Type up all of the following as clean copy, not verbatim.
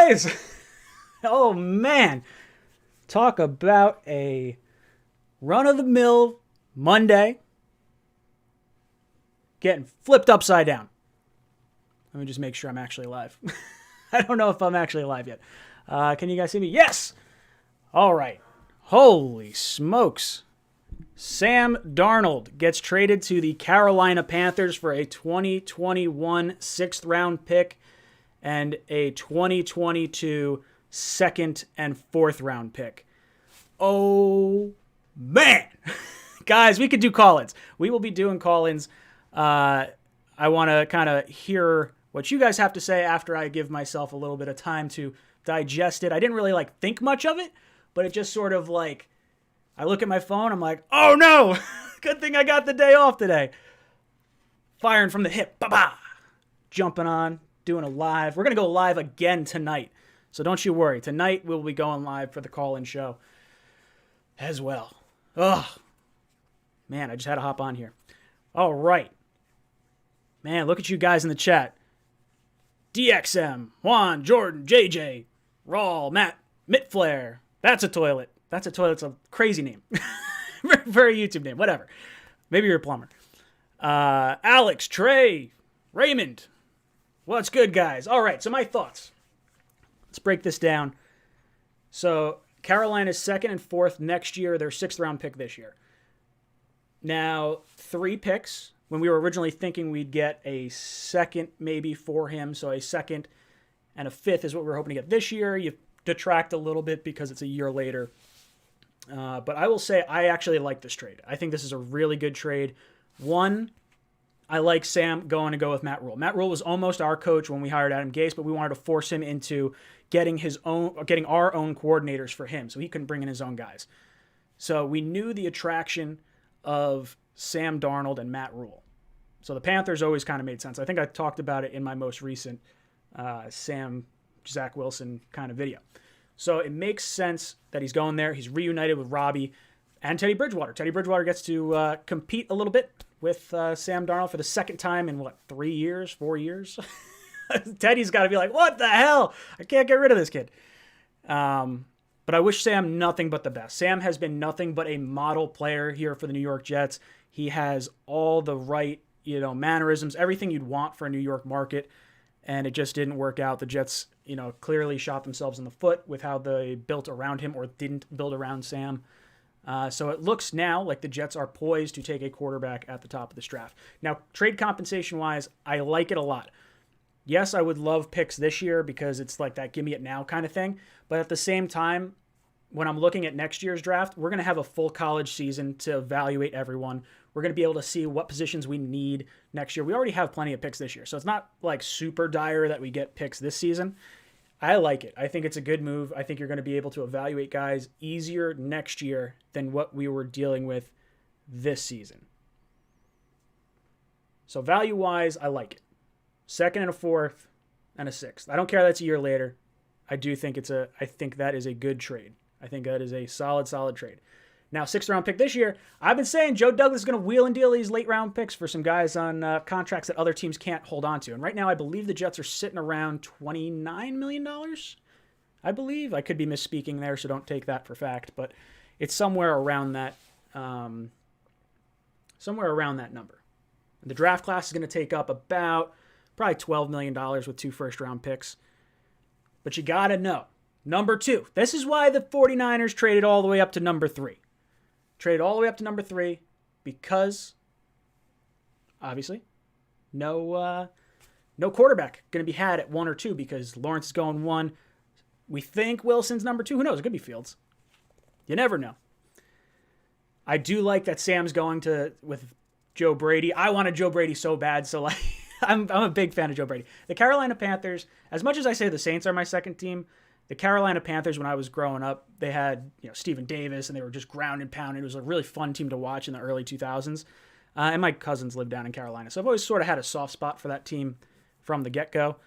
guys? Oh, man. Talk about a run-of-the-mill Monday getting flipped upside down. Let me just make sure I'm actually live. I don't know if I'm actually live yet. Can you guys see me? Yes! All right. Holy smokes. Sam Darnold gets traded to the Carolina Panthers for a 2021 sixth-round pick and a 2022 second and fourth-round pick. Oh, man. Guys, we could do call-ins. We will be doing call-ins. I want to kind of hear what you guys have to say after I give myself a little bit of time to digest it. I didn't really think much of it, but it just sort of I look at my phone, I'm like, oh no, good thing I got the day off today. Firing from the hip, ba-ba, jumping on, doing a live. We're going to go live again tonight, so don't you worry. Tonight we'll be going live for the call-in show as well. Ugh, man, I just had to hop on here. All right. Man, look at you guys in the chat. DXM, Juan, Jordan, JJ, Rawl, Matt, Mitflare. That's a toilet. That's a toilet. It's a crazy name. Very YouTube name. Whatever. Maybe you're a plumber. Alex, Trey, Raymond. What's good, guys? All right, so my thoughts. Let's break this down. So Carolina's second and fourth next year. Their sixth-round pick this year. Now, 3 picks. When we were originally thinking we'd get a second maybe for him, so a second and a fifth is what we were hoping to get this year. You detract a little bit because it's a year later. But I will say I actually like this trade. I think this is a really good trade. One, I like Sam going to go with Matt Rule. Matt Rule was almost our coach when we hired Adam Gase, but we wanted to force him into getting our own coordinators for him, so he couldn't bring in his own guys. So we knew the attraction of Sam Darnold and Matt Rule. So the Panthers always kind of made sense. I think I talked about it in my most recent Zach Wilson kind of video. So it makes sense that he's going there. He's reunited with Robbie and Teddy Bridgewater. Teddy Bridgewater gets to compete a little bit with Sam Darnold for the second time in, 3 years, 4 years? Teddy's got to be like, what the hell? I can't get rid of this kid. But I wish Sam nothing but the best. Sam has been nothing but a model player here for the New York Jets. He has all the right, mannerisms, everything you'd want for a New York market, and it just didn't work out. The Jets, clearly shot themselves in the foot with how they built around him or didn't build around Sam. So it looks now like the Jets are poised to take a quarterback at the top of this draft. Now, trade compensation-wise, I like it a lot. Yes, I would love picks this year because it's like that give me it now kind of thing. But at the same time, when I'm looking at next year's draft, we're going to have a full college season to evaluate everyone. We're going to be able to see what positions we need next year. We already have plenty of picks this year, so it's not super dire that we get picks this season. I like it. I think it's a good move. I think you're going to be able to evaluate guys easier next year than what we were dealing with this season. So value-wise, I like it. Second and a fourth and a sixth. I don't care that's a year later. I do think I think that is a good trade. I think that is a solid trade. Now, sixth-round pick this year, I've been saying Joe Douglas is going to wheel and deal these late-round picks for some guys on contracts that other teams can't hold on to. And right now, I believe the Jets are sitting around $29 million, I believe. I could be misspeaking there, so don't take that for fact. But it's somewhere around that number. The draft class is going to take up about probably $12 million with 2 first-round picks. But you got to know, number 2. This is why the 49ers traded all the way up to number 3. Traded all the way up to number 3 because, obviously, no quarterback going to be had at 1 or 2 because Lawrence is going 1. We think Wilson's number 2. Who knows? It could be Fields. You never know. I do like that Sam's going with Joe Brady. I wanted Joe Brady so bad, so I'm a big fan of Joe Brady. The Carolina Panthers, as much as I say the Saints are my second team, the Carolina Panthers, when I was growing up, they had Stephen Davis, and they were just ground and pounding. It was a really fun team to watch in the early 2000s. And my cousins lived down in Carolina, so I've always sort of had a soft spot for that team from the get-go.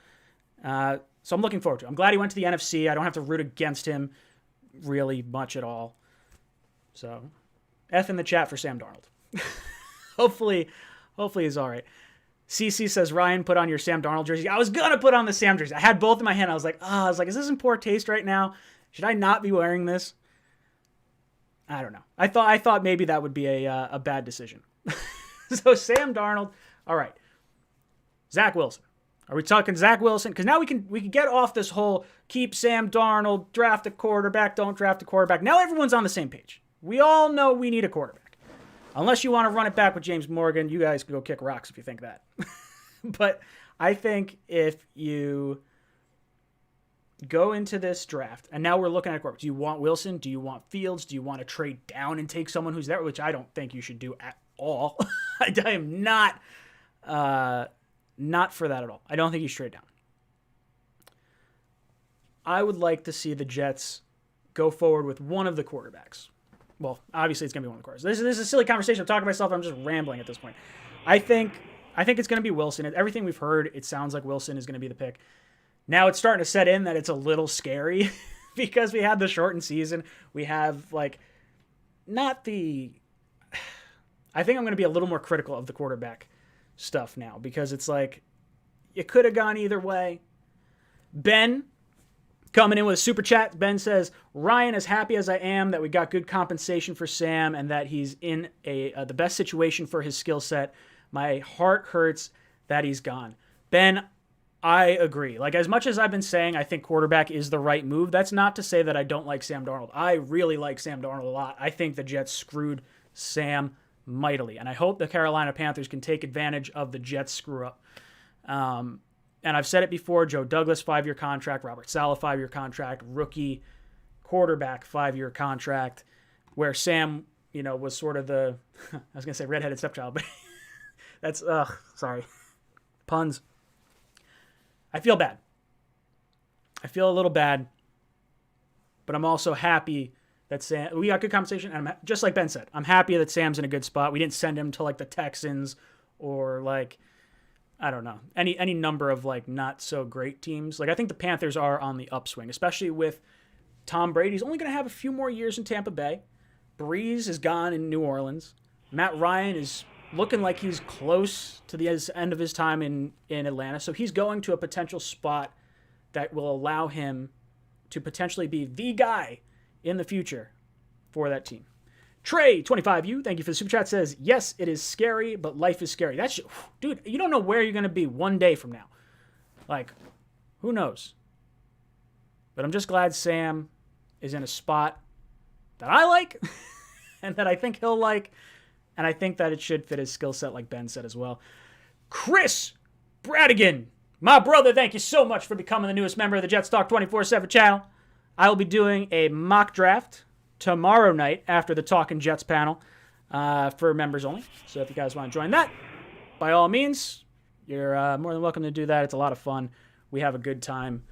So I'm looking forward to it. I'm glad he went to the NFC. I don't have to root against him really much at all. So, F in the chat for Sam Darnold. Hopefully he's all right. CC says, Ryan, put on your Sam Darnold jersey. I was going to put on the Sam jersey. I had both in my hand. I was like, is this in poor taste right now? Should I not be wearing this? I don't know. I thought maybe that would be a bad decision. So Sam Darnold. All right. Zach Wilson. Are we talking Zach Wilson? Because now we can get off this whole keep Sam Darnold, draft a quarterback, don't draft a quarterback. Now everyone's on the same page. We all know we need a quarterback. Unless you want to run it back with James Morgan, you guys can go kick rocks if you think that. But I think if you go into this draft, and now we're looking at quarterbacks. Do you want Wilson? Do you want Fields? Do you want to trade down and take someone who's there? Which I don't think you should do at all. I am not for that at all. I don't think you should trade down. I would like to see the Jets go forward with one of the quarterbacks. Well, obviously it's going to be one of the quarterbacks. This is a silly conversation. I'm talking to myself. I'm just rambling at this point. I think it's going to be Wilson. Everything we've heard, it sounds like Wilson is going to be the pick. Now it's starting to set in that it's a little scary because we had the shortened season. We have I think I'm going to be a little more critical of the quarterback stuff now because it's like it could have gone either way. Ben coming in with a super chat. Ben says, Ryan, as happy as I am that we got good compensation for Sam and that he's in the best situation for his skill set, my heart hurts that he's gone. Ben, I agree. As much as I've been saying I think quarterback is the right move, that's not to say that I don't like Sam Darnold. I really like Sam Darnold a lot. I think the Jets screwed Sam mightily, and I hope the Carolina Panthers can take advantage of the Jets screw up. And I've said it before, Joe Douglas, 5-year contract, Robert Saleh, 5-year contract, rookie quarterback, 5-year contract, where Sam, was sort of the, I was going to say redheaded stepchild, but that's, sorry, puns. I feel bad. I feel a little bad, but I'm also happy that Sam, we got good compensation, and just like Ben said, I'm happy that Sam's in a good spot. We didn't send him to the Texans or I don't know, any number of not so great teams. I think the Panthers are on the upswing, especially with Tom Brady. He's only going to have a few more years in Tampa Bay. Breeze is gone in New Orleans. Matt Ryan is looking like he's close to the end of his time in Atlanta. So he's going to a potential spot that will allow him to potentially be the guy in the future for that team. Trey25U, thank you for the super chat, says, yes, it is scary, but life is scary. That's, dude, you don't know where you're going to be one day from now. Who knows? But I'm just glad Sam is in a spot that I like and that I think he'll like, and I think that it should fit his skill set, like Ben said as well. Chris Bradigan, my brother, thank you so much for becoming the newest member of the Jets Talk 24/7 channel. I will be doing a mock draft tomorrow night after the Talking Jets panel for members only. So if you guys want to join that, by all means, you're more than welcome to do that. It's a lot of fun. We have a good time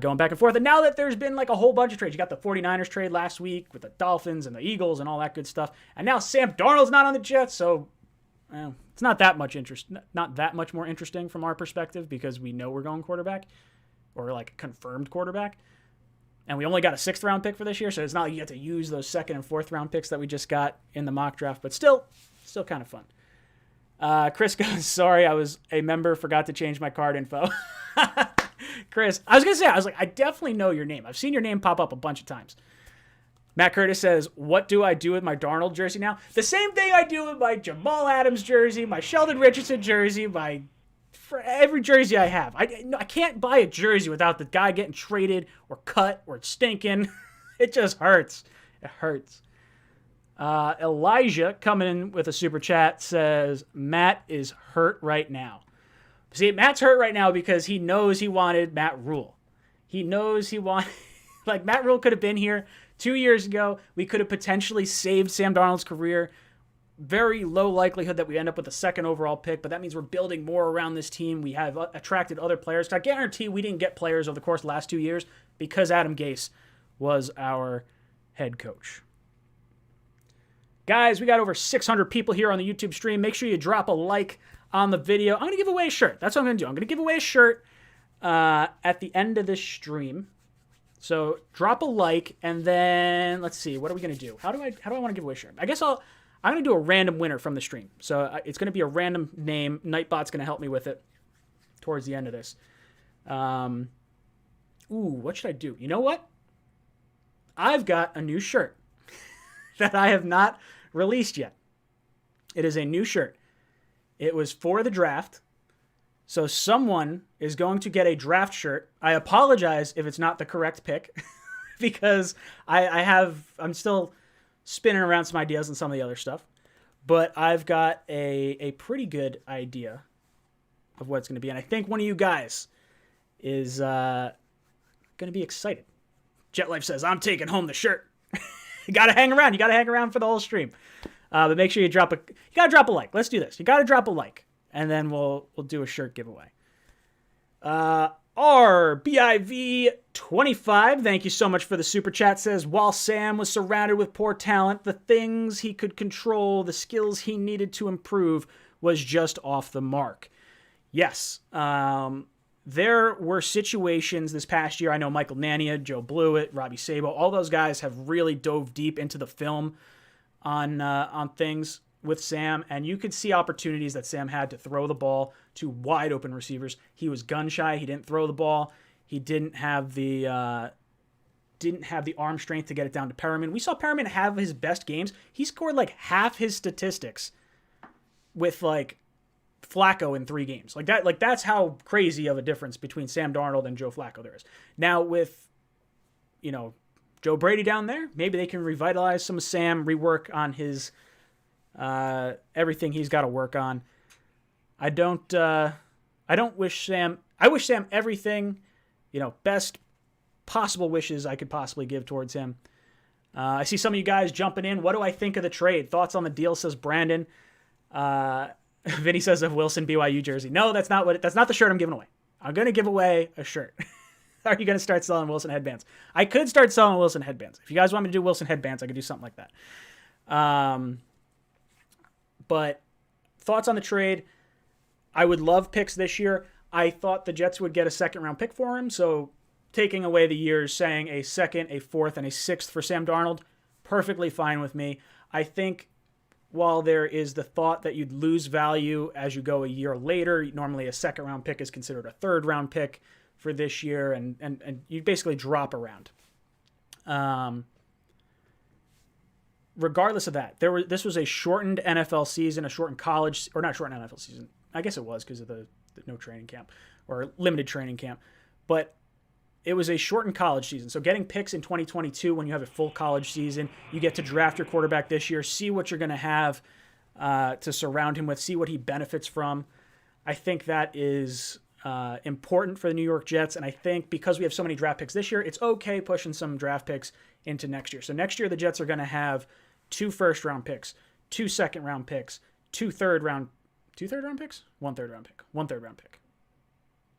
going back and forth. And now that there's been a whole bunch of trades, you got the 49ers trade last week with the Dolphins and the Eagles and all that good stuff. And now Sam Darnold's not on the Jets, so it's not that much more interesting from our perspective because we know we're going quarterback or confirmed quarterback. And we only got a 6th round pick for this year, so it's not like you get to use those 2nd and 4th round picks that we just got in the mock draft, but still kind of fun. Chris goes, sorry, I was a member, forgot to change my card info. Chris, I definitely know your name. I've seen your name pop up a bunch of times. Matt Curtis says, what do I do with my Darnold jersey now? The same thing I do with my Jamal Adams jersey, my Sheldon Richardson jersey, for every jersey I have. I can't buy a jersey without the guy getting traded or cut or stinking. It just hurts. It hurts. Elijah coming in with a super chat says, Matt is hurt right now. See, Matt's hurt right now because he knows he wanted Matt Rule. He knows he wanted... Matt Rule could have been here 2 years ago. We could have potentially saved Sam Darnold's career. Very low likelihood that we end up with a 2nd overall pick, but that means we're building more around this team. We have attracted other players. I guarantee we didn't get players over the course of the last 2 years because Adam Gase was our head coach. Guys, we got over 600 people here on the YouTube stream. Make sure you drop a like on the video. I'm going to give away a shirt. That's what I'm going to do. I'm going to give away a shirt at the end of this stream. So drop a like, and then let's see. What are we going to do? How do I want to give away a shirt? I guess I'll I'm going to do a random winner from the stream. So it's going to be a random name. Nightbot's going to help me with it towards the end of this. What should I do? You know what? I've got a new shirt that I have not released yet. It is a new shirt. It was for the draft. So someone is going to get a draft shirt. I apologize if it's not the correct pick because I'm still spinning around some ideas and some of the other stuff. But I've got a pretty good idea of what it's going to be. And I think one of you guys is going to be excited. Jet Life says, I'm taking home the shirt. You got to hang around. You got to hang around for the whole stream. But make sure you got to drop a like. Let's do this. You got to drop a like. And then we'll do a shirt giveaway. RBIV25, thank you so much for the super chat, says, while Sam was surrounded with poor talent, the things he could control, the skills he needed to improve was just off the mark. Yes, there were situations this past year. I know Michael Nania, Joe Blewett, Robbie Sabo, all those guys have really dove deep into the film on things with Sam, and you could see opportunities that Sam had to throw the ball to wide open receivers. He was gun shy. He didn't throw the ball. He didn't have the arm strength to get it down to Perriman. We saw Perriman have his best games. He scored like half his statistics with like Flacco in 3 games. Like that. Like that's how crazy of a difference between Sam Darnold and Joe Flacco there is. Now with, Joe Brady down there, maybe they can revitalize some of Sam, rework on his everything he's got to work on. I wish Sam everything, best possible wishes I could possibly give towards him. I see some of you guys jumping in. What do I think of the trade? Thoughts on the deal, says Brandon. Vinny says of Wilson BYU jersey. No, that's not the shirt I'm giving away. I'm going to give away a shirt. Are you going to start selling Wilson headbands? I could start selling Wilson headbands. If you guys want me to do Wilson headbands, I could do something like that. But thoughts on the trade? I would love picks this year. I thought the Jets would get a second-round pick for him, so taking away the years, saying a second, a fourth, and a sixth for Sam Darnold, perfectly fine with me. I think while there is the thought that you'd lose value as you go a year later, normally a second-round pick is considered a third-round pick for this year, and you basically drop around. Regardless of that, this was a shortened NFL season, a shortened college, or not shortened NFL season. I guess it was because of the no training camp or limited training camp, but it was a shortened college season. So getting picks in 2022 when you have a full college season, you get to draft your quarterback this year, see what you're going to have to surround him with, see what he benefits from. I think that is important for the New York Jets, and I think because we have so many draft picks this year, it's okay pushing some draft picks into next year. So next year the Jets are going to have 2 first-round picks, 2 second-round picks, 2 third-round picks, 1 third-round pick, 1 third-round pick,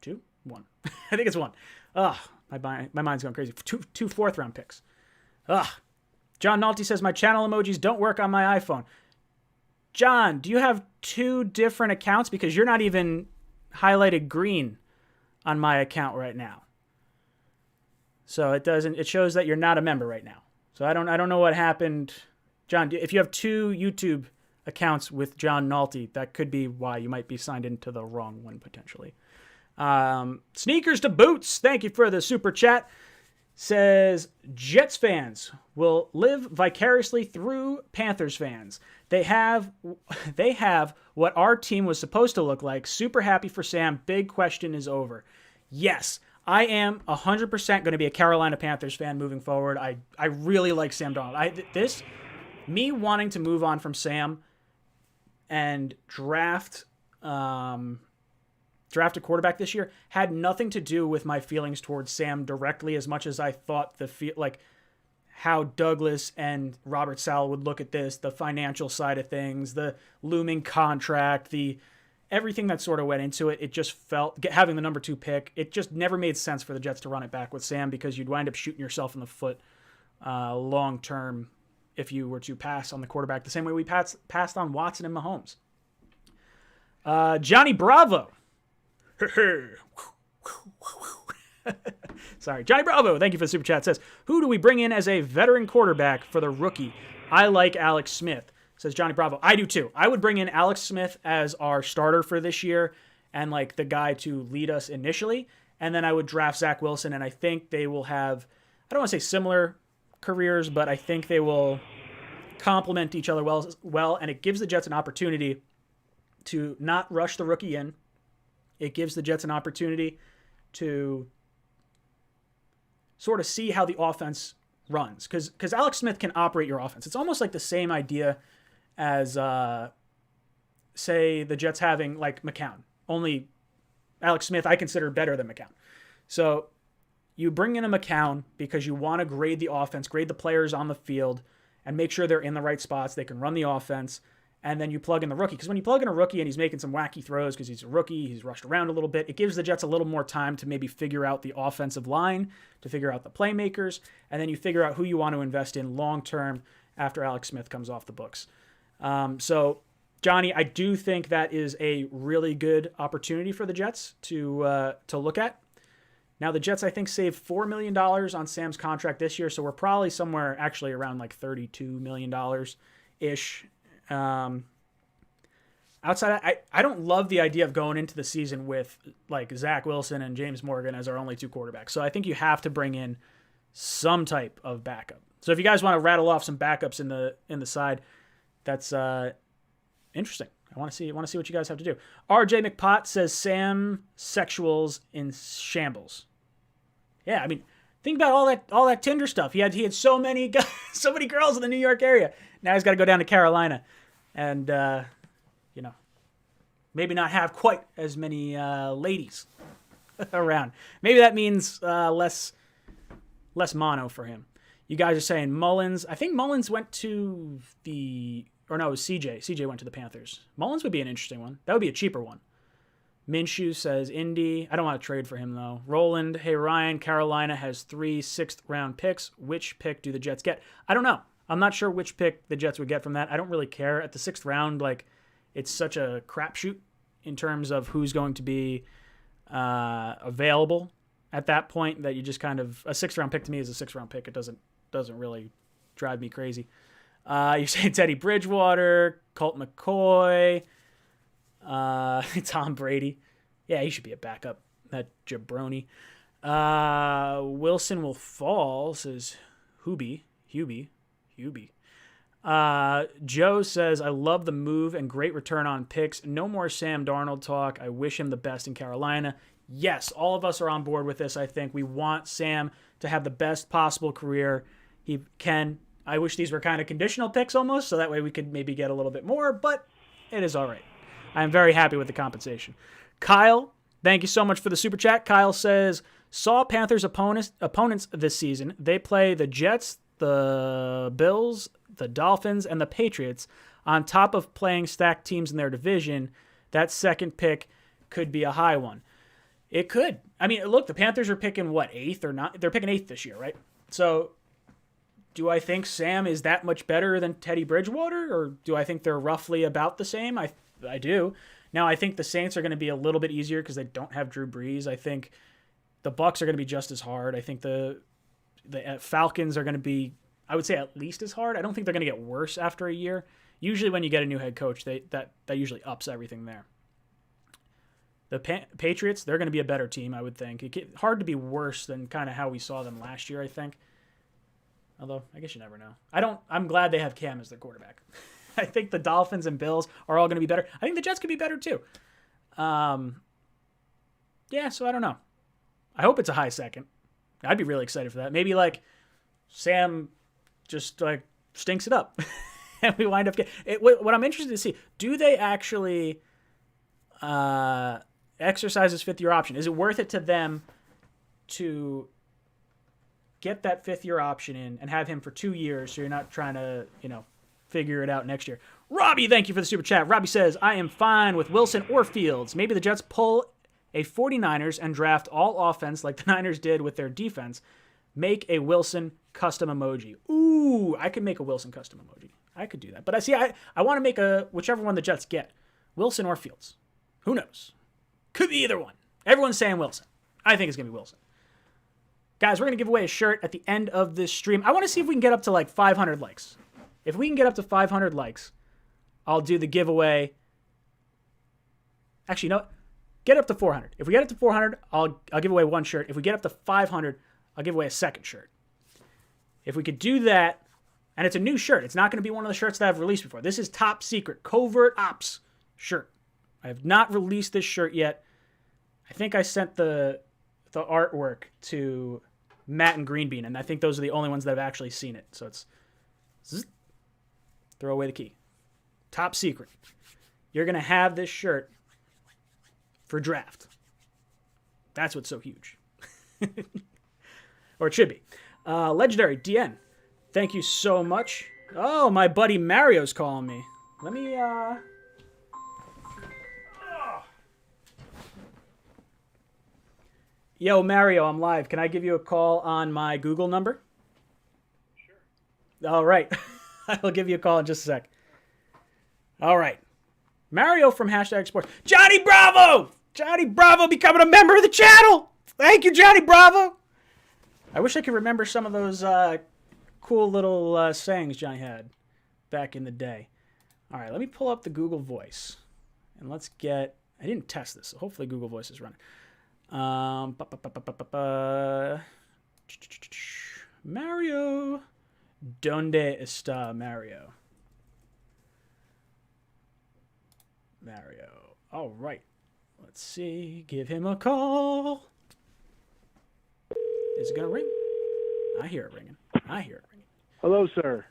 2, 1. I think it's 1. Ugh, my mind's going crazy. 2 fourth-round picks. Ugh. John Nolte says, my channel emojis don't work on my iPhone. John, do you have 2 different accounts? Because you're not even highlighted green on my account right now. So it shows that you're not a member right now. So I don't know what happened. John, if you have 2 YouTube accounts with John Nolte, that could be why you might be signed into the wrong one potentially. Sneakers to Boots, thank you for the super chat. Says, Jets fans will live vicariously through Panthers fans. They have what our team was supposed to look like. Super happy for Sam. Big question is over. Yes, I am 100% going to be a Carolina Panthers fan moving forward. I really like Sam Darnold. Me wanting to move on from Sam and draft a quarterback this year had nothing to do with my feelings towards Sam directly, as much as I thought how Douglas and Robert Saleh would look at this, the financial side of things, the looming contract, everything that sort of went into it. It just felt, having the number 2 pick, it just never made sense for the Jets to run it back with Sam, because you'd wind up shooting yourself in the foot long term if you were to pass on the quarterback the same way we passed on Watson and Mahomes. Johnny Bravo. Sorry, Johnny Bravo, thank you for the super chat. Says, who do we bring in as a veteran quarterback for the rookie? I like Alex Smith. says Johnny Bravo. I do too. I would bring in Alex Smith as our starter for this year and like the guy to lead us initially. And then I would draft Zach Wilson, and I think they will have, I don't want to say similar careers, but I think they will complement each other well, and it gives the Jets an opportunity to not rush the rookie in. It gives the Jets an opportunity to sort of see how the offense runs, because Alex Smith can operate your offense. It's almost like the same idea as, say, the Jets having like McCown. Only Alex Smith I consider better than McCown. So you bring in a McCown because you want to grade the offense, grade the players on the field, and make sure they're in the right spots. They can run the offense. And then you plug in the rookie. Because when you plug in a rookie and he's making some wacky throws because he's a rookie, he's rushed around a little bit, it gives the Jets a little more time to maybe figure out the offensive line, to figure out the playmakers, and then you figure out who you want to invest in long-term after Alex Smith comes off the books. So, Johnny, I do think that is a really good opportunity for the Jets to look at. Now, the Jets, I think, saved $4 million on Sam's contract this year, so we're probably somewhere actually around like $32 million-ish. Outside, I don't love the idea of going into the season with like Zach Wilson and James Morgan as our only two quarterbacks. So I think you have to bring in some type of backup. So if you guys want to rattle off some backups in the side, that's interesting. I want to see what you guys have to do. RJ McPott says Sam sexuals in shambles. Yeah, I mean, think about all that Tinder stuff. He had so many girls in the New York area. Now he's got to go down to Carolina, and maybe not have quite as many ladies around. Maybe that means less mono for him. You guys are saying Mullins. I think Mullins went to it was CJ. CJ went to the Panthers. Mullins would be an interesting one. That would be a cheaper one. Minshew says Indy. I don't want to trade for him, though. Roland, hey, Ryan, Carolina has 3 6th-round picks. Which pick do the Jets get? I don't know. I'm not sure which pick the Jets would get from that. I don't really care. At the 6th round, like, it's such a crapshoot in terms of who's going to be available at that point that you just kind of... A 6th-round pick to me is a 6th-round pick. It doesn't really drive me crazy. You say Teddy Bridgewater, Colt McCoy... Tom Brady. Yeah, he should be a backup. That jabroni. Wilson will fall, says Hubie. Joe says, I love the move and great return on picks. No more Sam Darnold talk. I wish him the best in Carolina. Yes, all of us are on board with this, I think. We want Sam to have the best possible career he can. I wish these were kind of conditional picks almost, so that way we could maybe get a little bit more, but it is all right. I'm very happy with the compensation. Kyle, thank you so much for the super chat. Kyle says, saw Panthers opponents this season. They play the Jets, the Bills, the Dolphins, and the Patriots on top of playing stacked teams in their division. That second pick could be a high one. It could. I mean, look, the Panthers are picking, 8th or not? They're picking 8th this year, right? So do I think Sam is that much better than Teddy Bridgewater, or do I think they're roughly about the same? I do. Now, I think the Saints are going to be a little bit easier because they don't have Drew Brees. I think the Bucs are going to be just as hard. I think the Falcons are going to be, I would say, at least as hard. I don't think they're going to get worse after a year. Usually when you get a new head coach, that usually ups everything there. The Patriots, they're going to be a better team, I would think. It's hard to be worse than kind of how we saw them last year, I think. Although, I guess you never know. I'm glad they have Cam as their quarterback. I think the Dolphins and Bills are all going to be better. I think the Jets could be better too. Yeah, so I don't know. I hope it's a high second. I'd be really excited for that. Maybe like Sam just like stinks it up and we wind up what I'm interested to see, do they actually exercise this 5th-year option? Is it worth it to them to get that 5th-year option in and have him for 2 years so you're not trying to, figure it out next year? Robbie, thank you for the super chat. Robbie says, I am fine with Wilson or Fields. Maybe the Jets pull a 49ers and draft all offense like the Niners did with their defense. Make a Wilson custom emoji. Ooh, I could make a Wilson custom emoji. I could do that. But I want to make whichever one the Jets get. Wilson or Fields. Who knows? Could be either one. Everyone's saying Wilson. I think it's going to be Wilson. Guys, we're going to give away a shirt at the end of this stream. I want to see if we can get up to like 500 likes. If we can get up to 500 likes, I'll do the giveaway. Actually, no, get up to 400. If we get up to 400, I'll give away one shirt. If we get up to 500, I'll give away a second shirt. If we could do that, and it's a new shirt. It's not going to be one of the shirts that I've released before. This is top secret, covert ops shirt. I have not released this shirt yet. I think I sent the artwork to Matt and Greenbean, and I think those are the only ones that have actually seen it. So it's throw away the key. Top secret. You're going to have this shirt for draft. That's what's so huge. Or it should be. Legendary DN. Thank you so much. Oh, my buddy Mario's calling me. Let me, Yo, Mario, I'm live. Can I give you a call on my Google number? Sure. All right. I'll give you a call in just a sec. All right. Mario from #Sports. Johnny Bravo! Johnny Bravo becoming a member of the channel! Thank you, Johnny Bravo! I wish I could remember some of those cool little sayings Johnny had back in the day. All right, let me pull up the Google Voice. And let's get... I didn't test this, so hopefully Google Voice is running. Mario. ¿Dónde está Mario? Mario. All right. Let's see. Give him a call. Is it going to ring? I hear it ringing. Hello, sir.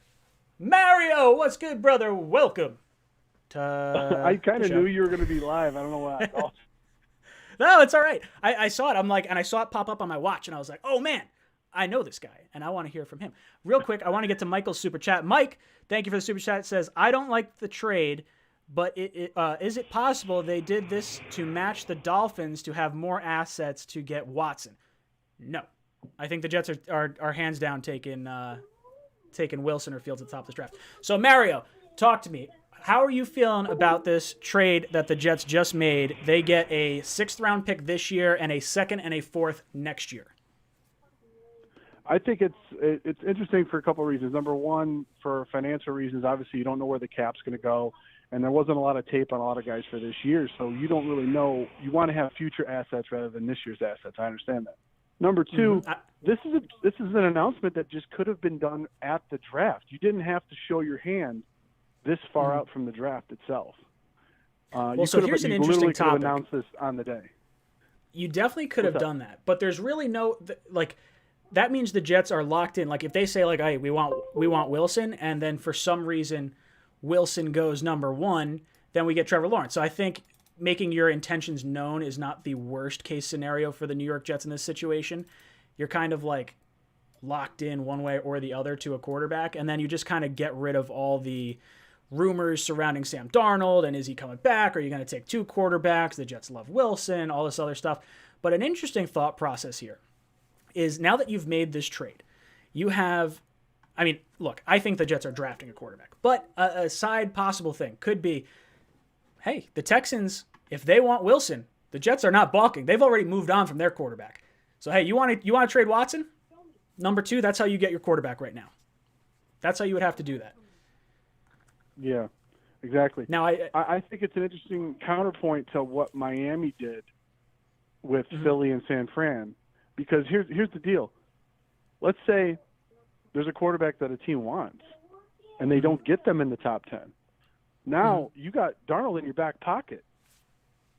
Mario, what's good, brother? Welcome. I kind of knew you were going to be live. I don't know why I called. No, it's all right. I saw it. And I saw it pop up on my watch, and I was like, oh, man, I know this guy, and I want to hear from him. Real quick, I want to get to Michael's super chat. Mike, thank you for the super chat. It says, I don't like the trade, but is it possible they did this to match the Dolphins to have more assets to get Watson? No. I think the Jets are hands down taking Wilson or Fields at the top of this draft. So, Mario, talk to me. How are you feeling about this trade that the Jets just made? They get a 6th-round pick this year and a 2nd and a 4th next year. I think it's interesting for a couple of reasons. Number one, for financial reasons, obviously you don't know where the cap's going to go, and there wasn't a lot of tape on a lot of guys for this year, so you don't really know. You want to have future assets rather than this year's assets. I understand that. Number two, this is an announcement that just could have been done at the draft. You didn't have to show your hand this far out from the draft itself. So here's an interesting topic. You could have announced this on the day. You definitely could have done that, but there's really no that means the Jets are locked in. Like if they say hey, we want Wilson, and then for some reason Wilson goes number 1, then we get Trevor Lawrence. So I think making your intentions known is not the worst case scenario for the New York Jets in this situation. You're kind of locked in one way or the other to a quarterback, and then you just kind of get rid of all the rumors surrounding Sam Darnold and is he coming back? Are you going to take 2 quarterbacks? The Jets love Wilson, all this other stuff. But an interesting thought process here is now that you've made this trade, you have, look, I think the Jets are drafting a quarterback, but a side possible thing could be, hey, the Texans, if they want Wilson, the Jets are not balking. They've already moved on from their quarterback. So, hey, you want to trade Watson? Number 2, that's how you get your quarterback right now. That's how you would have to do that. Yeah, exactly. Now, I think it's an interesting counterpoint to what Miami did with Philly and San Fran, because here's the deal. Let's say there's a quarterback that a team wants, and they don't get them in the top 10. Now you got Darnold in your back pocket.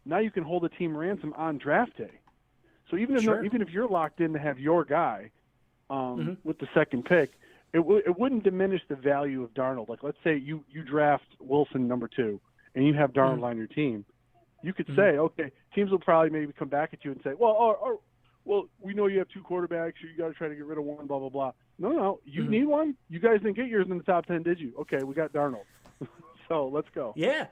Now you can hold a team ransom on draft day. So even if you're locked in to have your guy with the 2nd pick, it wouldn't diminish the value of Darnold. Like, let's say you draft Wilson number 2, and you have Darnold on your team. You could say, okay, teams will probably maybe come back at you and say, well, we know you have 2 quarterbacks, or you got to try to get rid of one, blah, blah, blah. No, you need one? You guys didn't get yours in the top 10, did you? Okay, we got Darnold. So let's go. Yeah.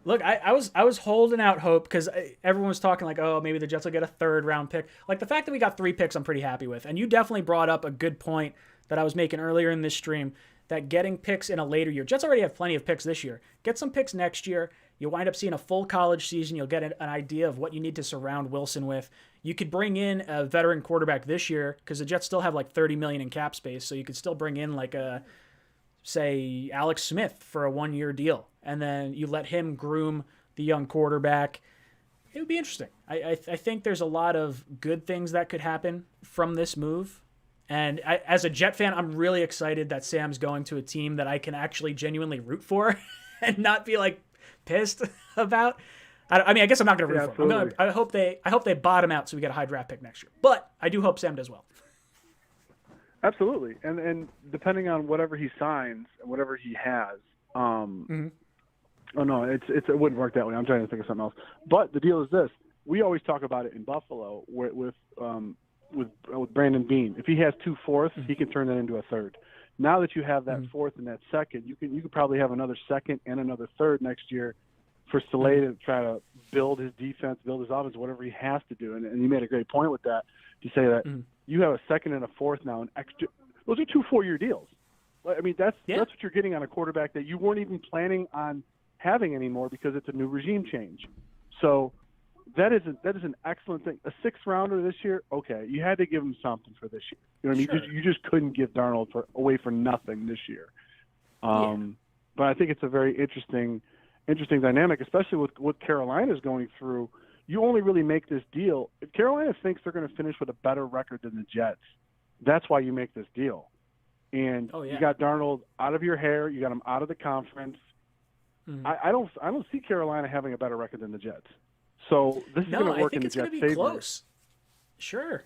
Look, I was holding out hope because everyone was talking oh, maybe the Jets will get a 3rd-round pick. Like, the fact that we got 3 picks, I'm pretty happy with. And you definitely brought up a good point that I was making earlier in this stream, that getting picks in a later year. Jets already have plenty of picks this year. Get some picks next year. You'll wind up seeing a full college season. You'll get an idea of what you need to surround Wilson with. You could bring in a veteran quarterback this year because the Jets still have $30 million in cap space, so you could still bring in a say, Alex Smith for a 1-year deal, and then you let him groom the young quarterback. It would be interesting. I think there's a lot of good things that could happen from this move. And as a Jet fan, I'm really excited that Sam's going to a team that I can actually genuinely root for and not be like pissed about. I mean, I guess I'm not going to root for him. I hope they bottom out so we get a high draft pick next year. But I do hope Sam does well. Absolutely. And depending on whatever he signs and whatever he has, oh no, it wouldn't work that way. I'm trying to think of something else. But the deal is this: we always talk about it in Buffalo with Brandon Beane. If he has 2 fourths, he can turn that into a third. Now that you have that fourth and that second, you could probably have another second and another third next year for Saleh to try to build his defense, build his offense, whatever he has to do. And you made a great point with that to say that you have a second and a fourth now. Those are 2 4-year deals. I mean, that's what you're getting on a quarterback that you weren't even planning on having anymore because it's a new regime change. So that is an excellent thing. A 6th rounder this year, okay, you had to give him something for this year. You know what I mean? You just couldn't give Darnold away for nothing this year. But I think it's a very interesting dynamic, especially with what Carolina's going through. You only really make this deal if Carolina thinks they're going to finish with a better record than the Jets. That's why you make this deal. And you got Darnold out of your hair. You got him out of the conference. I don't see Carolina having a better record than the Jets. So this is going to work in the Jets' favor. I think it's going to be close. Sure.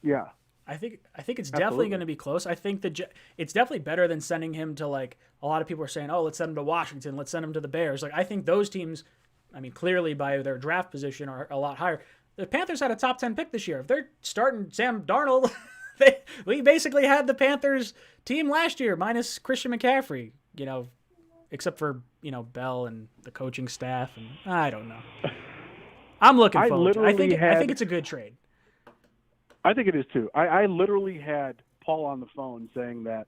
Yeah. I think it's definitely going to be close. I think it's definitely better than sending him to, like, a lot of people are saying, oh, let's send him to Washington, let's send him to the Bears. Like, I think those teams, I mean, clearly by their draft position are a lot higher. The Panthers had a top 10 pick this year. If they're starting Sam Darnold, we basically had the Panthers team last year minus Christian McCaffrey, except for, Bell and the coaching staff. And I don't know. I'm looking forward to it. I think it's a good trade. I think it is too. I literally had Paul on the phone saying that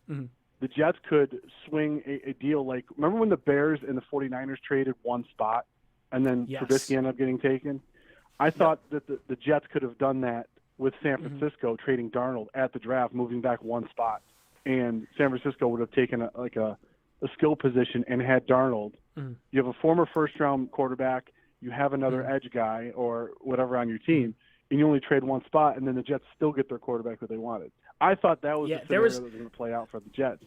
the Jets could swing a deal like, remember when the Bears and the 49ers traded one spot and then Trubisky ended up getting taken? I thought that the Jets could have done that with San Francisco trading Darnold at the draft, moving back one spot. And San Francisco would have taken a skill position and had Darnold. You have a former first-round quarterback. You have another edge guy or whatever on your team, and you only trade one spot, and then the Jets still get their quarterback that they wanted. I thought that was the scenario that was going to play out for the Jets.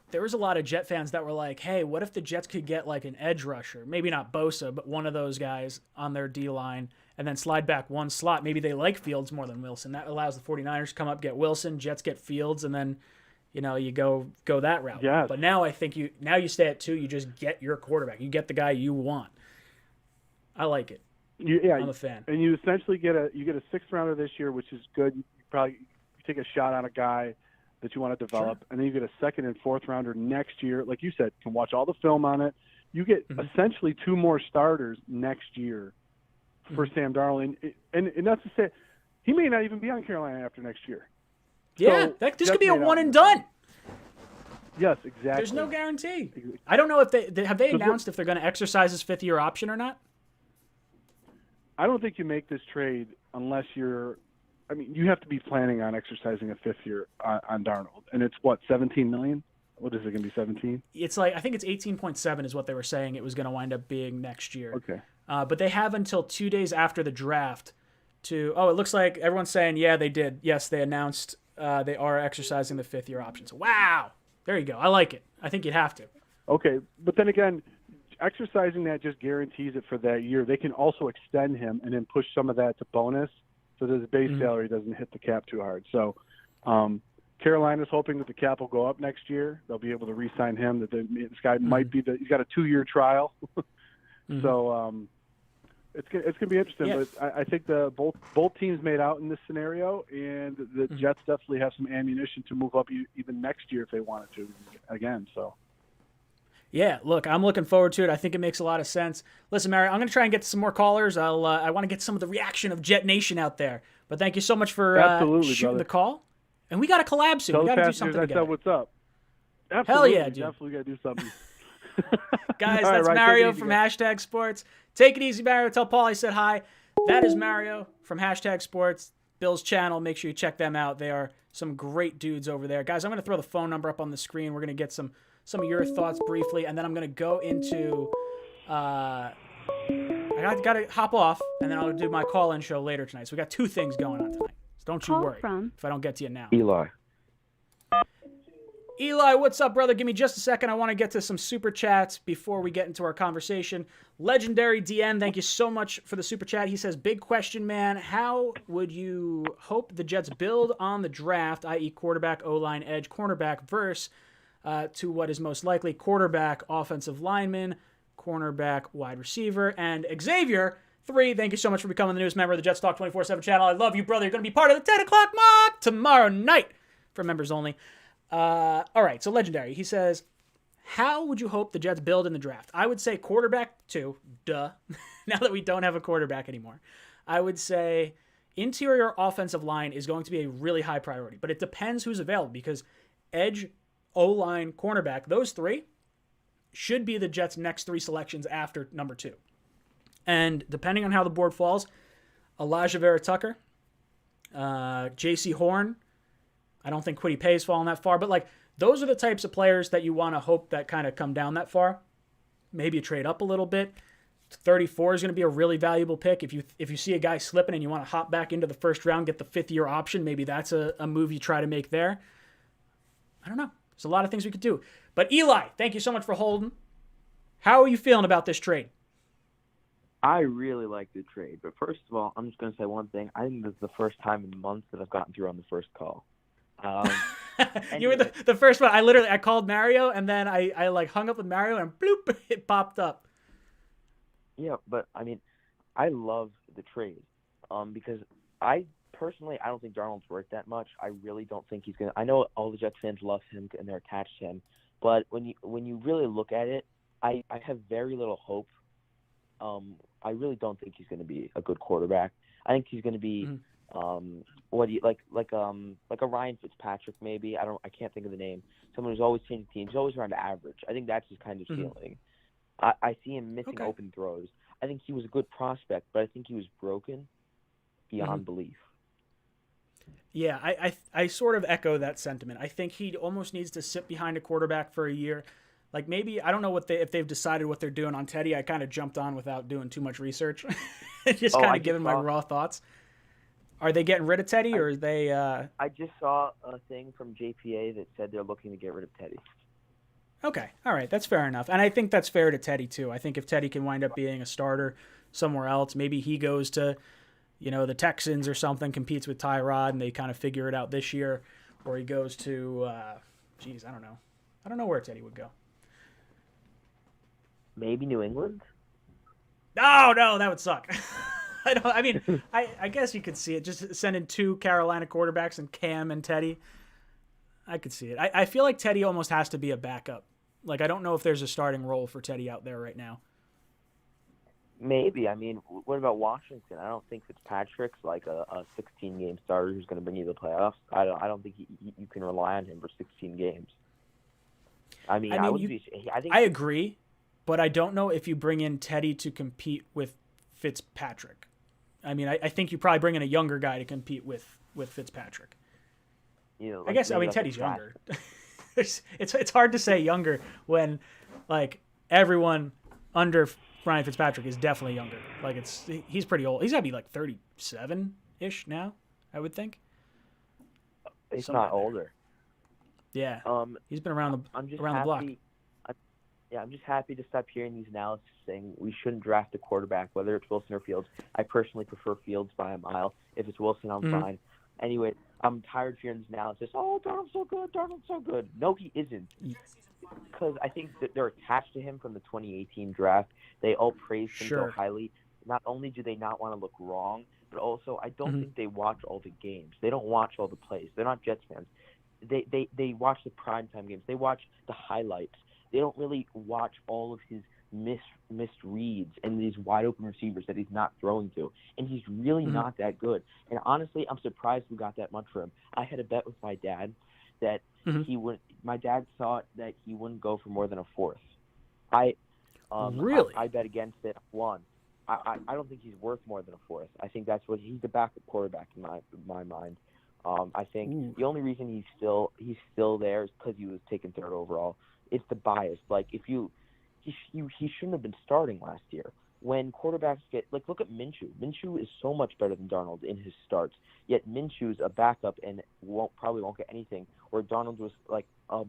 There was a lot of Jet fans that were like, hey, what if the Jets could get like an edge rusher? Maybe not Bosa, but one of those guys on their D-line, and then slide back one slot. Maybe they like Fields more than Wilson. That allows the 49ers to come up, get Wilson, Jets get Fields, and then you go that route. Yes. But now I think you stay at 2, you just get your quarterback. You get the guy you want. I like it. I'm a fan. And you essentially get a 6th rounder this year, which is good. You take a shot on a guy that you want to develop, and then you get a 2nd and 4th rounder next year. Like you said, can watch all the film on it. You get essentially 2 more starters next year for Sam Darnold, and that's to say, he may not even be on Carolina after next year. Yeah, so this could be a one and done. Yes, exactly. There's no guarantee. I don't know if they announced if they're going to exercise his 5th-year option or not. I don't think you make this trade unless you have to be planning on exercising a 5th year on Darnold. And it's what, $17 million? What is it going to be, 17? It's like, I think it's 18.7 is what they were saying it was going to wind up being next year. Okay. But they have until 2 days after the draft it looks like everyone's saying, yeah, they did. Yes, they announced they are exercising the 5th year option. So, wow. There you go. I like it. I think you'd have to. Okay. But then again, exercising that just guarantees it for that year. They can also extend him and then push some of that to bonus so that his base salary doesn't hit the cap too hard. So Carolina's hoping that the cap will go up next year. They'll be able to re-sign him. That this guy might be he's got a 2-year trial. So it's going to be interesting. Yeah. But I think both teams made out in this scenario, and the Jets definitely have some ammunition to move up even next year if they wanted to again. So. Yeah, look, I'm looking forward to it. I think it makes a lot of sense. Listen, Mario, I'm going to try and get some more callers. I want to get some of the reaction of Jet Nation out there. But thank you so much for shooting the call. And we got to collab soon. We got to do something together. What's up? Absolutely. Hell yeah, dude. Definitely got to do something. Guys, that's Mario from #Sports. Take it easy, Mario. Tell Paul I said hi. That is Mario from #Sports. Bill's channel. Make sure you check them out. They are some great dudes over there. Guys, I'm going to throw the phone number up on the screen. We're going to get some of your thoughts briefly, and then I'm going to go into I got to hop off, and then I'll do my call-in show later tonight. So we got 2 things going on tonight. So don't you worry if I don't get to you now. Eli, what's up, brother? Give me just a second. I want to get to some super chats before we get into our conversation. Legendary DN, thank you so much for the super chat. He says, big question, man. How would you hope the Jets build on the draft, i.e. quarterback, O-line, edge, cornerback, verse to what is most likely quarterback, offensive lineman, cornerback, wide receiver, and Xavier 3. Thank you so much for becoming the newest member of the Jets Talk 24/7 channel. I love you, brother. You're going to be part of the 10 o'clock mock tomorrow night for members only. All right, so Legendary. He says, how would you hope the Jets build in the draft? I would say quarterback 2. Duh. Now that we don't have a quarterback anymore. I would say interior offensive line is going to be a really high priority, but it depends who's available because edge, O-line, cornerback, those 3 should be the Jets' next 3 selections after number 2. And depending on how the board falls, Elijah Vera-Tucker, J.C. Horn, I don't think Kwity Paye's fallen that far, but like those are the types of players that you want to hope that kind of come down that far. Maybe you trade up a little bit. 34 is going to be a really valuable pick. If you see a guy slipping and you want to hop back into the first round, get the 5th-year option, maybe that's a move you try to make there. I don't know. There's a lot of things we could do. But Eli, thank you so much for holding. How are you feeling about this trade? I really like the trade. But first of all, I'm just going to say one thing. I think this is the first time in months that I've gotten through on the first call. You were the first one. I called Mario, and then I like hung up with Mario, and bloop, it popped up. Yeah, but I mean, I love the trade because I don't think Darnold's worth that much. I really don't think he's gonna. I know all the Jets fans love him and they're attached to him, but when you really look at it, I have very little hope. I really don't think he's going to be a good quarterback. I think he's going to be. What do you like a Ryan Fitzpatrick maybe? I can't think of the name. Someone who's always changing teams. He's always around average. I think that's his kind of feeling. I see him missing open throws. I think he was a good prospect, but I think he was broken beyond belief. Yeah, I sort of echo that sentiment. I think he almost needs to sit behind a quarterback for a year. Like maybe, I don't know if they've decided what they're doing on Teddy. I kind of jumped on without doing too much research. Just kind of giving my raw thoughts. Are they getting rid of Teddy, or are they... I just saw a thing from JPA that said they're looking to get rid of Teddy. Okay, all right, that's fair enough. And I think that's fair to Teddy, too. I think if Teddy can wind up being a starter somewhere else, maybe he goes to, the Texans or something, competes with Tyrod, and they kind of figure it out this year, or he goes to... I don't know. I don't know where Teddy would go. Maybe New England? No, that would suck. I guess you could see it. Just sending 2 Carolina quarterbacks and Cam and Teddy. I could see it. I feel like Teddy almost has to be a backup. Like, I don't know if there's a starting role for Teddy out there right now. Maybe. I mean, what about Washington? I don't think Fitzpatrick's like a 16-game starter who's going to bring you to the playoffs. I don't think you can rely on him for 16 games. I agree, but I don't know if you bring in Teddy to compete with Fitzpatrick. I mean, I think you probably bring in a younger guy to compete with Fitzpatrick. I guess Teddy's younger. it's hard to say younger when like everyone under Ryan Fitzpatrick is definitely younger. Like he's pretty old. He's got to be like 37-ish now, I would think. He's not older. Yeah. He's been around the block. I'm just happy to stop hearing these analysts saying we shouldn't draft a quarterback, whether it's Wilson or Fields. I personally prefer Fields by a mile. If it's Wilson, I'm fine. Anyway, I'm tired of hearing this analysis. Oh, Darnold's so good. No, he isn't. Because I think that they're attached to him from the 2018 draft. They all praised him so highly. Not only do they not want to look wrong, but also I don't think they watch all the games. They don't watch all the plays. They're not Jets fans. They watch the primetime games. They watch the highlights. They don't really watch all of his missed reads and these wide open receivers that he's not throwing to. And he's really not that good. And honestly, I'm surprised we got that much for him. I had a bet with my dad that he wouldn't. My dad thought that he wouldn't go for more than a 4th. Really? I bet against it. Won. I don't think he's worth more than a fourth. I think that's what he's the backup quarterback in my mind. I think the only reason he's still there is because he was taken third overall. It's the bias. Like he shouldn't have been starting last year. When quarterbacks look at Minshew. Minshew is so much better than Darnold in his starts. Yet Minshew's a backup and probably won't get anything. Where Darnold was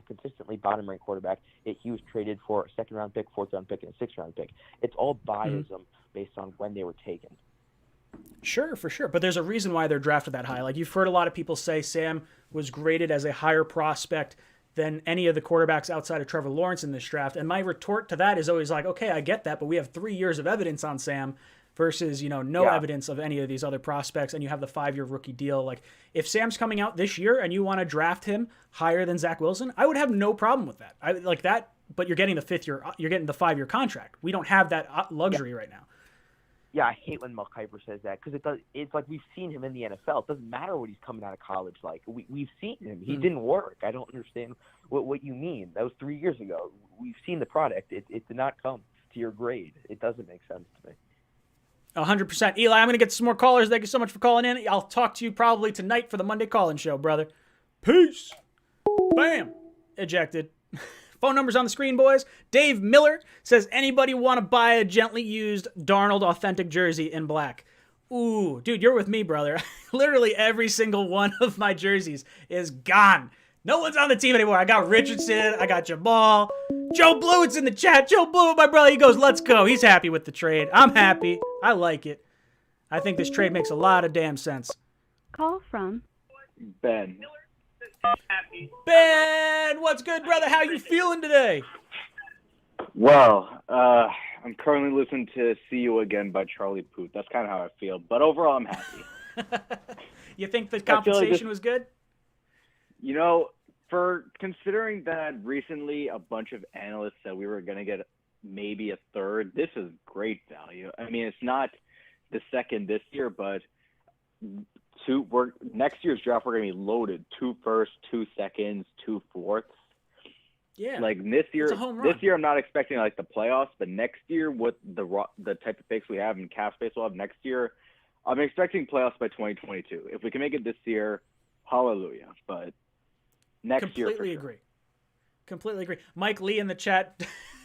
consistently bottom-ranked quarterback. Yet he was traded for a second-round pick, fourth-round pick, and a sixth-round pick. It's all biasm based on when they were taken. Sure, for sure. But there's a reason why they're drafted that high. Like you've heard a lot of people say Sam was graded as a higher prospect than any of the quarterbacks outside of Trevor Lawrence in this draft. And my retort to that is always like, okay, I get that, but we have 3 years of evidence on Sam versus, no evidence of any of these other prospects, and you have the 5-year rookie deal. Like, if Sam's coming out this year and you want to draft him higher than Zach Wilson, I would have no problem with that. I like that, but you're getting the 5-year contract. We don't have that luxury right now. Yeah, I hate when Mel Kiper says that because it's like we've seen him in the NFL. It doesn't matter what he's coming out of college like. We've seen him. He didn't work. I don't understand what you mean. That was 3 years ago. We've seen the product. It did not come to your grade. It doesn't make sense to me. 100%. Eli, I'm going to get some more callers. Thank you so much for calling in. I'll talk to you probably tonight for the Monday call-in show, brother. Peace. Bam. Ejected. Phone number's on the screen, boys. Dave Miller says, anybody want to buy a gently used Darnold authentic jersey in black? Ooh, dude, you're with me, brother. Literally every single one of my jerseys is gone. No one's on the team anymore. I got Richardson. I got Jamal. Joe Blewett's in the chat. Joe Blewett, my brother, he goes, let's go. He's happy with the trade. I'm happy. I like it. I think this trade makes a lot of damn sense. Call from Ben. Ben, what's good, brother? How you feeling today? Well, I'm currently listening to See You Again by Charlie Puth. That's kind of how I feel. But overall, I'm happy. You think the compensation was good? For considering that recently a bunch of analysts said we were going to get maybe a third, this is great value. I mean, it's not the second this year, but next year's draft, we're going to be loaded 2 firsts, 2 seconds, 2 fourths. Yeah. Like this year, it's a home run. this year I'm not expecting like the playoffs, but next year with the type of picks we have and cap space we'll have next year, I'm expecting playoffs by 2022. If we can make it this year, hallelujah. But next year, completely agree. Completely agree. Mike Lee in the chat,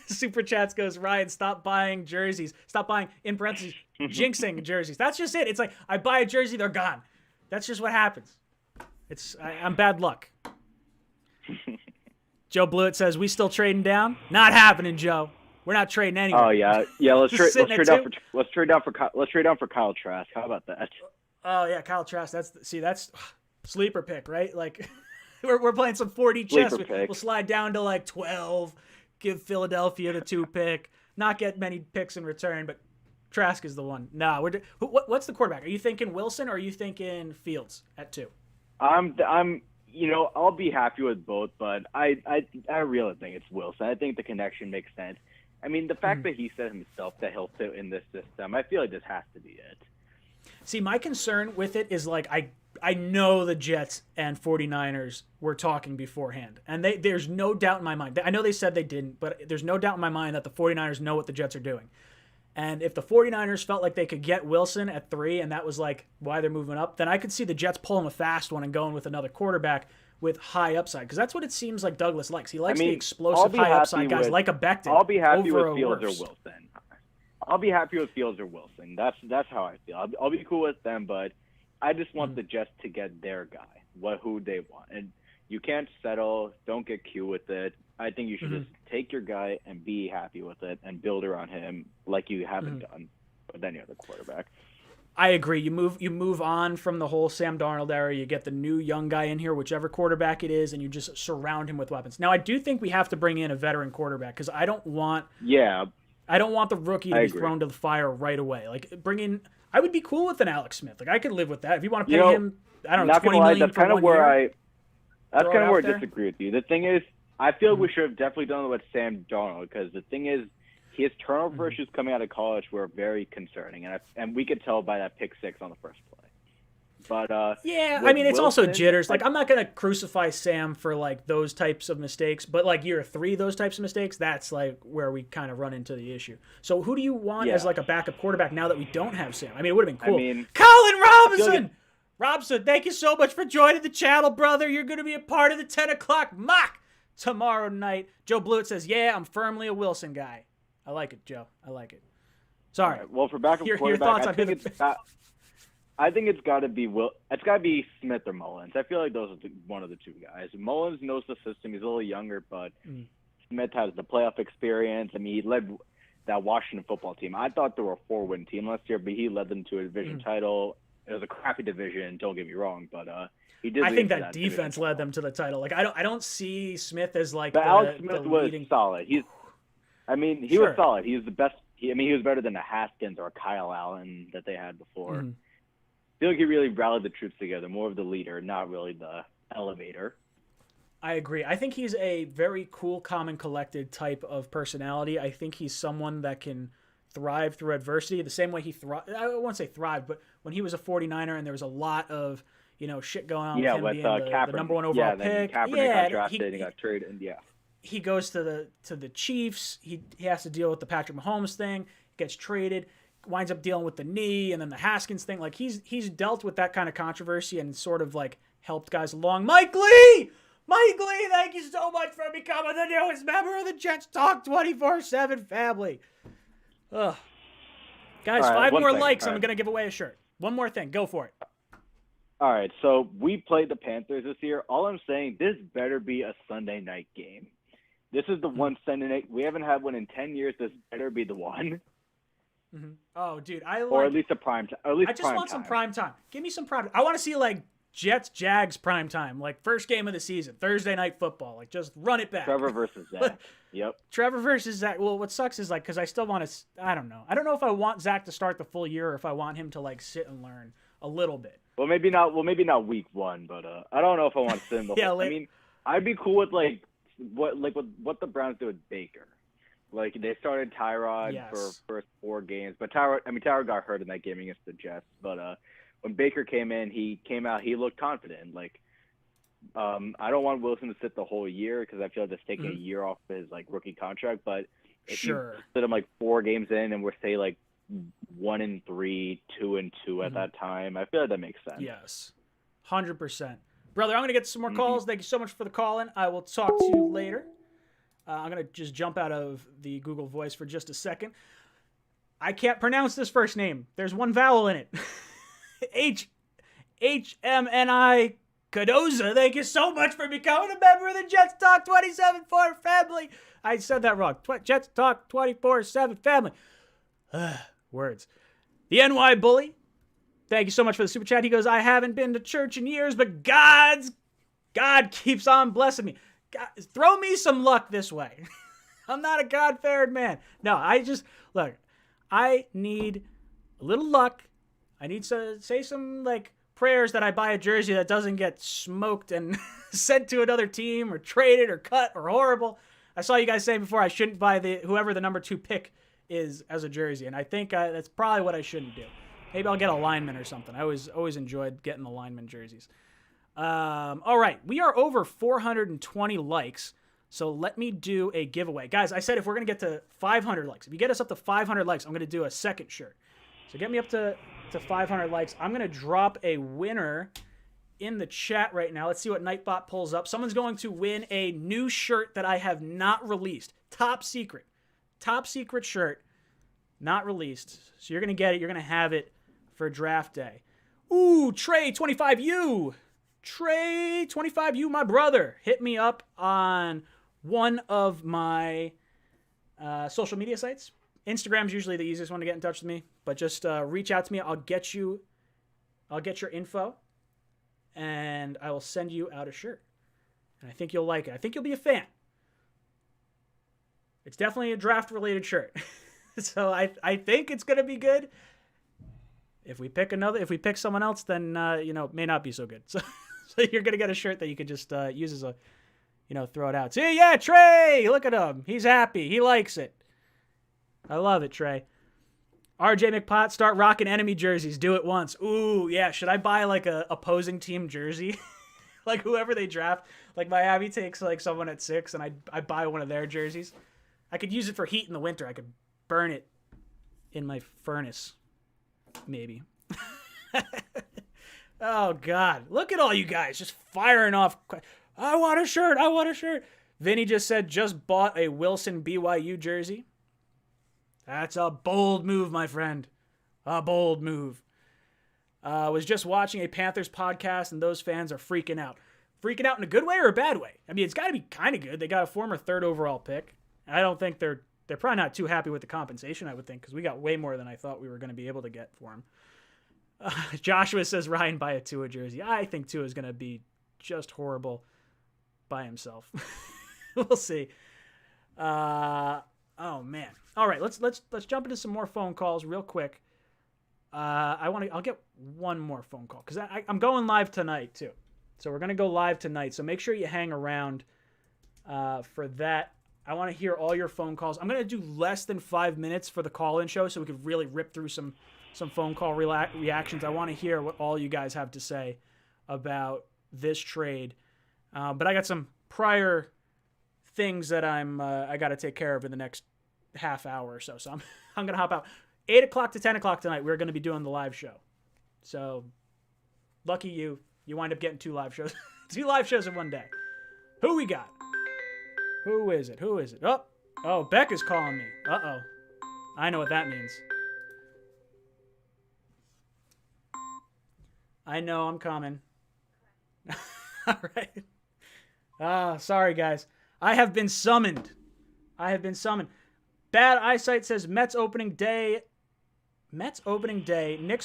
super chats goes, Ryan, stop buying jerseys. Stop buying, in parentheses, jinxing jerseys. That's just it. It's like I buy a jersey, they're gone. That's just what happens. I'm bad luck. Joe Blewett says, we still trading down? Not happening, Joe. We're not trading anywhere. Oh yeah. Let's trade down for Kyle Trask. How about that? Oh yeah, Kyle Trask. That's sleeper pick, right? Like we're playing some 4D chess. We'll slide down to like 12. Give Philadelphia the 2 pick. Not get many picks in return, but Trask is the one. Nah, what's the quarterback? Are you thinking Wilson or are you thinking Fields at 2? I'll be happy with both, but I really think it's Wilson. I think the connection makes sense. I mean, the fact that he said himself that he'll fit in this system, I feel like this has to be it. See, my concern with it is like I know the Jets and 49ers were talking beforehand, and there's no doubt in my mind. I know they said they didn't, but there's no doubt in my mind that the 49ers know what the Jets are doing. And if the 49ers felt like they could get Wilson at 3 and that was like why they're moving up, then I could see the Jets pulling a fast one and going with another quarterback with high upside. Because that's what it seems like Douglas likes. He likes the explosive high upside guys like a Becton. I'll be happy with Fields or Wilson. I'll be happy with Fields or Wilson. That's how I feel. I'll be cool with them, but I just want the Jets to get their guy, who they want. And you can't settle. Don't get cute with it. I think you should just take your guy and be happy with it and build around him like you haven't done with any other quarterback. I agree. You move on from the whole Sam Darnold era. You get the new young guy in here, whichever quarterback it is, and you just surround him with weapons. Now, I do think we have to bring in a veteran quarterback because I don't want the rookie to be thrown to the fire right away. Like I would be cool with an Alex Smith. Like I could live with that. If you want to pay him, I don't know, $20 million that's for kind of 1 where year. That's kind of where I disagree with you. The thing is, I feel we should have definitely done it with Sam Darnold because the thing is, his turnover issues coming out of college were very concerning, and we could tell by that pick 6 on the first play. But yeah, I with mean, it's also Wilson, jitters. Like, I'm not gonna crucify Sam for like those types of mistakes, but like year 3, those types of mistakes, that's like where we kind of run into the issue. So, who do you want as like a backup quarterback now that we don't have Sam? I mean, it would have been cool. I mean, Colin Robinson. like Robson, thank you so much for joining the channel, brother. You're gonna be a part of the 10 o'clock mock tomorrow night. Joe Blewett says, "Yeah, I'm firmly a Wilson guy." I like it, Joe. I like it. Sorry. Right, well, for backup your quarterback, thoughts I think it's got to be It's got to be Smith or Mullins. I feel like those are one of the two guys. Mullins knows the system. He's a little younger, but Smith has the playoff experience. I mean, he led that Washington football team. I thought they were a 4-win team last year, but he led them to a division title. It was a crappy division. Don't get me wrong, but he did. I think that defense led them to the title. Like, I don't see Smith as like. But Alex Smith was leading... solid. He was solid. He was the best. He was better than a Haskins or a Kyle Allen that they had before. I feel like he really rallied the troops together, more of the leader, not really the elevator. I agree. I think he's a very cool, calm, and collected type of personality. I think he's someone that can thrive through adversity the same way he thrived. I won't say thrived, but when he was a 49er and there was a lot of, shit going on with him being the number 1 overall pick. Kaepernick got drafted and got traded, and he goes to the Chiefs. He has to deal with the Patrick Mahomes thing, gets traded, winds up dealing with the knee and then the Haskins thing. Like, he's dealt with that kind of controversy and sort of like helped guys along. Mike Lee, thank you so much for becoming the newest member of the Jets Talk 24/7 family. Ugh. Guys, right, 5 more likes. I'm going to give away a shirt. One more thing. Go for it. All right. So we played the Panthers this year. All I'm saying, this better be a Sunday night game. This is the one Sunday night. We haven't had one in 10 years. This better be the one. Oh, dude, or at least a prime time. I just want some prime time. Give me some prime. I want to see like Jets Jags prime time, like first game of the season, Thursday night football. Like, just run it back. Trevor versus Zach. Yep. Trevor versus Zach. Well, what sucks is like, because I still want to. I don't know. I don't know if I want Zach to start the full year or if I want him to like sit and learn a little bit. Well, maybe not. Well, maybe not week 1, but I don't know if I want to sit in the. Yeah, I mean, I'd be cool with what the Browns do with Baker. Like, they started Tyrod for first 4 games, but Tyrod got hurt in that game against the Jets. But when Baker came in, he came out, he looked confident. Like, I don't want Wilson to sit the whole year because I feel like that's taking a year off his like rookie contract. But if you sit him like 4 games in and we're say like 1-3, 2-2 at that time, I feel like that makes sense. Yes, 100%, brother. I'm gonna get some more calls. Thank you so much for the call in. I will talk to you later. I'm going to just jump out of the Google Voice for just a second. I can't pronounce this first name. There's one vowel in it. HMNI Cadoza. Thank you so much for becoming a member of the Jets Talk 27/4 family. I said that wrong. Jets Talk 24/7 family. Words. The NY Bully. Thank you so much for the super chat. He goes, I haven't been to church in years, but God keeps on blessing me. God, throw me some luck this way. I'm not a God-fearing man. No, I need a little luck. I need to say some like prayers that I buy a jersey that doesn't get smoked and sent to another team or traded or cut or horrible. I saw you guys say before I shouldn't buy whoever the number 2 pick is as a jersey, and I think that's probably what I shouldn't do. Maybe I'll get a lineman or something. I always enjoyed getting the lineman jerseys. All right, we are over 420 likes, so let me do a giveaway. Guys, I said if we're going to get to 500 likes, if you get us up to 500 likes, I'm going to do a second shirt. So get me up to 500 likes. I'm going to drop a winner in the chat right now. Let's see what Nightbot pulls up. Someone's going to win a new shirt that I have not released. Top secret shirt, not released. So you're going to get it. You're going to have it for draft day. Ooh, Trey 25U. Trey 25U, my brother, hit me up on one of my social media sites. Instagram's usually the easiest one to get in touch with me, but just reach out to me. I'll get your info, and I will send you out a shirt. And I think you'll like it. I think you'll be a fan. It's definitely a draft-related shirt, so I think it's gonna be good. If we pick someone else, then it may not be so good. So you're going to get a shirt that you could just use as a, throw it out. See, yeah, Trey, look at him. He's happy. He likes it. I love it, Trey. RJ McPott, start rocking enemy jerseys. Do it once. Ooh, yeah. Should I buy like a opposing team jersey? Like whoever they draft. Like Miami takes like someone at 6 and I buy one of their jerseys. I could use it for heat in the winter. I could burn it in my furnace. Maybe. Oh, God. Look at all you guys just firing off. I want a shirt. I want a shirt. Vinny just said, just bought a Wilson BYU jersey. That's a bold move, my friend. A bold move. Was just watching a Panthers podcast, and those fans are freaking out. Freaking out in a good way or a bad way? I mean, it's got to be kind of good. They got a former 3rd overall pick. I don't think they're probably not too happy with the compensation, I would think, because we got way more than I thought we were going to be able to get for him. Joshua says, Ryan, buy a Tua jersey. I think Tua is going to be just horrible by himself. We'll see. Oh, man. All right, let's jump into some more phone calls real quick. I'll get one more phone call because I'm going live tonight too. So we're going to go live tonight. So make sure you hang around for that. I want to hear all your phone calls. I'm going to do less than 5 minutes for the call-in show so we could really rip through some phone call reactions. I want to hear what all you guys have to say about this trade. But I got some prior things that I got to take care of in the next half hour or so. So I'm going to hop out. 8 o'clock to 10 o'clock tonight, we're going to be doing the live show. So, lucky you. You wind up getting 2 live shows. 2 live shows in one day. Who we got? Who is it? Oh, Beck is calling me. Uh-oh. I know what that means. I know I'm coming. All right. Sorry, guys. I have been summoned. Bad Eyesight says Mets opening day. Knicks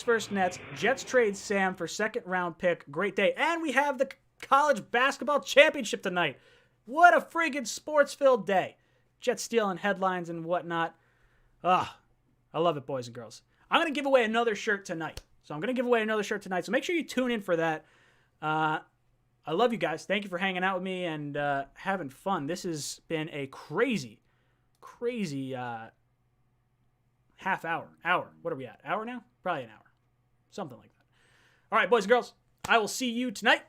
versus Nets. Jets trade Sam for 2nd round pick. Great day. And we have the college basketball championship tonight. What a friggin' sports-filled day. Jets stealing headlines and whatnot. I love it, boys and girls. I'm going to give away another shirt tonight. So make sure you tune in for that. I love you guys. Thank you for hanging out with me and having fun. This has been a crazy half hour. What are we at? Hour now? Probably an hour. Something like that. All right, boys and girls, I will see you tonight.